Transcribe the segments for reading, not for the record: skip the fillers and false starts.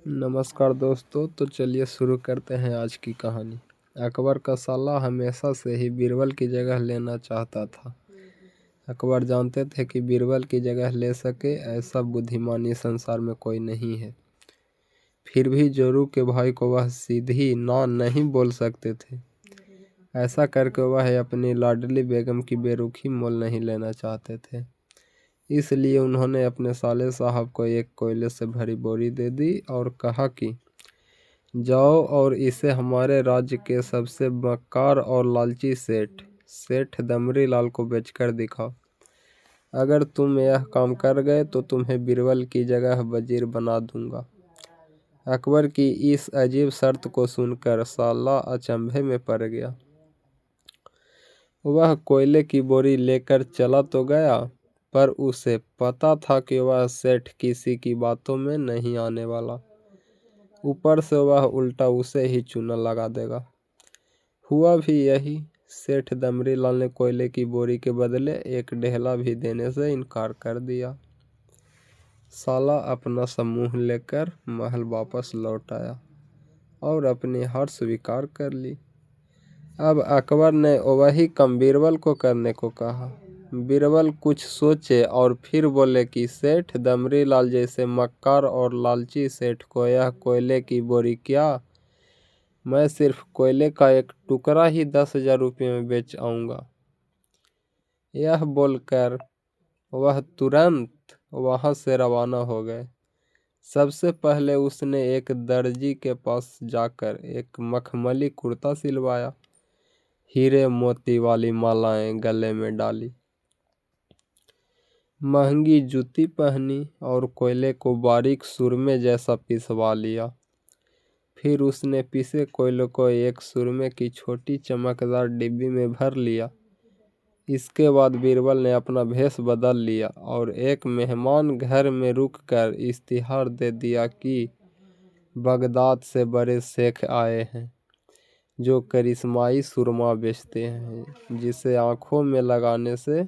नमस्कार दोस्तों, तो चलिए शुरू करते हैं आज की कहानी। अकबर का साला हमेशा से ही बीरबल की जगह लेना चाहता था। अकबर जानते थे कि बीरबल की जगह ले सके ऐसा बुद्धिमान इस संसार में कोई नहीं है। फिर भी जोरू के भाई को वह सीधी ना नहीं बोल सकते थे। ऐसा करके वह अपनी लाडली बेगम की बेरुखी मोल नहीं लेना चाहते थे। इसलिए उन्होंने अपने साले साहब को एक कोयले से भरी बोरी दे दी और कहा कि जाओ और इसे हमारे राज्य के सबसे मक्कार और लालची सेठ दमरी लाल को बेचकर दिखाओ। अगर तुम यह काम कर गए तो तुम्हें बीरबल की जगह वजीर बना दूंगा। अकबर की इस अजीब शर्त को सुनकर साला अचंभे में पड़ गया। वह कोयले की बोरी लेकर चला तो गया, पर उसे पता था कि वह सेठ किसी की बातों में नहीं आने वाला। ऊपर से वह उल्टा उसे ही चूना लगा देगा। हुआ भी यही। सेठ दमरी लाल ने कोयले की बोरी के बदले एक ढेला भी देने से इनकार कर दिया। साला अपना समूह लेकर महल वापस लौट आया और अपनी हार स्वीकार कर ली। अब अकबर ने वही काम बीरबल को करने को कहा। बीरबल कुछ सोचे और फिर बोले कि सेठ दमरी लाल जैसे मक्कार और लालची सेठ को यह कोयले की बोरी क्या, मैं सिर्फ कोयले का एक टुकड़ा ही 10,000 रुपये में बेच आऊँगा। यह बोलकर वह तुरंत वहाँ से रवाना हो गए। सबसे पहले उसने एक दर्जी के पास जाकर एक मखमली कुर्ता सिलवाया, हीरे मोती वाली मालाएं गले में डाली, महंगी जूती पहनी और कोयले को बारीक सुरमे जैसा पिसवा लिया। फिर उसने पिसे कोयले को एक सुरमे की छोटी चमकदार डिब्बी में भर लिया। इसके बाद बीरबल ने अपना भेष बदल लिया और एक मेहमान घर में रुककर इश्तिहार दे दिया कि बगदाद से बड़े शेख आए हैं जो करिश्माई सुरमा बेचते हैं, जिसे आंखों में लगाने से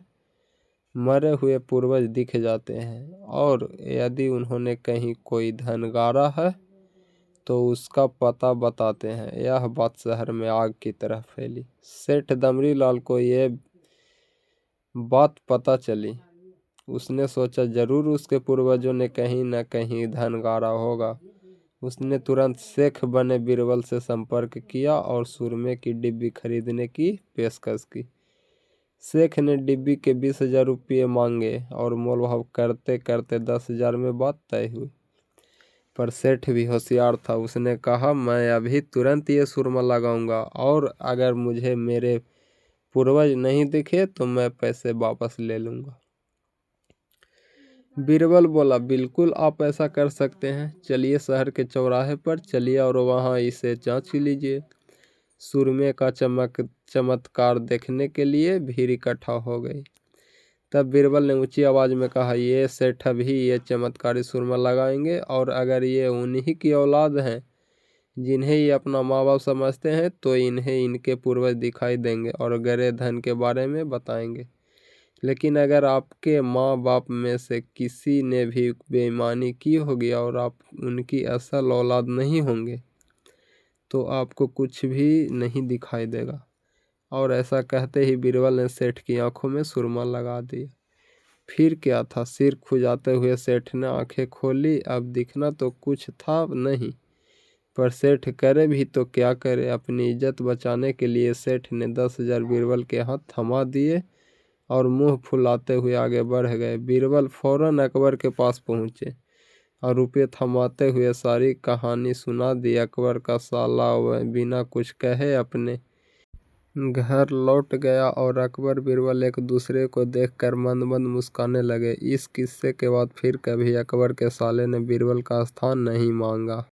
मरे हुए पूर्वज दिख जाते हैं, और यदि उन्होंने कहीं कोई धन गाड़ा है तो उसका पता बताते हैं। यह बात शहर में आग की तरह फैली। सेठ दमरी लाल को यह बात पता चली। उसने सोचा जरूर उसके पूर्वजों ने कहीं न कहीं धन गाड़ा होगा। उसने तुरंत शेख बने बीरबल से संपर्क किया और सुरमे की डिब्बी खरीदने की पेशकश की। शेख ने डिब्बी के 20,000 रुपये मांगे और मोलभाव करते करते 10,000 में बात तय हुई। पर सेठ भी होशियार था। उसने कहा, मैं अभी तुरंत ये सुरमा लगाऊंगा और अगर मुझे मेरे पूर्वज नहीं दिखे तो मैं पैसे वापस ले लूंगा। बीरबल बोला, बिल्कुल आप ऐसा कर सकते हैं। चलिए शहर के चौराहे पर चलिए और वहाँ इसे जांच लीजिए। सुरमे का चमत्कार देखने के लिए भीड़ इकट्ठा हो गई। तब बीरबल ने ऊंची आवाज में कहा, ये सेठ भी ये चमत्कारी सुरमा लगाएंगे, और अगर ये उन्हीं की औलाद हैं जिन्हें ये अपना माँ बाप समझते हैं तो इन्हें इनके पूर्वज दिखाई देंगे और गहरे धन के बारे में बताएंगे। लेकिन अगर आपके माँ बाप में से किसी ने भी बेईमानी की होगी और आप उनकी असल औलाद नहीं होंगे तो आपको कुछ भी नहीं दिखाई देगा। और ऐसा कहते ही बीरबल ने सेठ की आंखों में सुरमा लगा दिया। फिर क्या था, सिर खुजाते हुए सेठ ने आंखें खोली। अब दिखना तो कुछ था नहीं, पर सेठ करे भी तो क्या करे। अपनी इज्जत बचाने के लिए सेठ ने 10,000 बीरबल के हाथ थमा दिए और मुंह फुलाते हुए आगे बढ़ गए। बीरबल फौरन अकबर के पास पहुंचे और रुपये थमाते हुए सारी कहानी सुना दी। अकबर का साला वह बिना कुछ कहे अपने घर लौट गया और अकबर बीरबल एक दूसरे को देखकर मंद मंद मुस्कुराने लगे। इस किस्से के बाद फिर कभी अकबर के साले ने बीरबल का स्थान नहीं मांगा।